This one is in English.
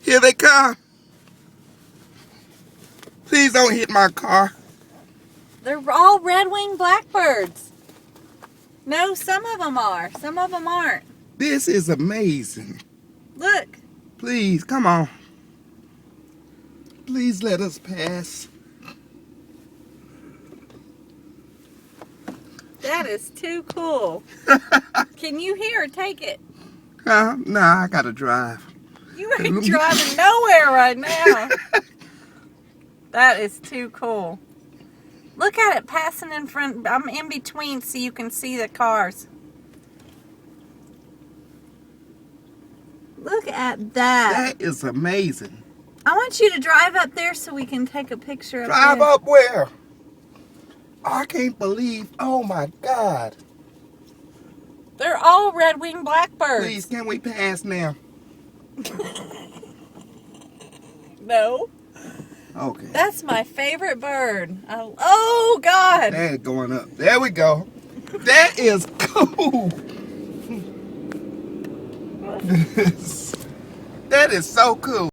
Here they come. Please don't hit my car. They're all red-winged blackbirds. No, some of them are. Some of them aren't. This is amazing. Look. Please, come on. Please let us pass. That is too cool. Can you hear or take it? Nah, I gotta drive. You ain't driving nowhere right now. That is too cool. Look at it passing in front. I'm in between so you can see the cars. Look at that. That is amazing. I want you to drive up there so we can take a picture of Drive this. up where? I can't believe. Oh my God. They're all red-winged blackbirds. Please, can we pass now? No. Okay. That's my favorite bird. Oh, God. That's going up. There we go. That is cool. That is so cool.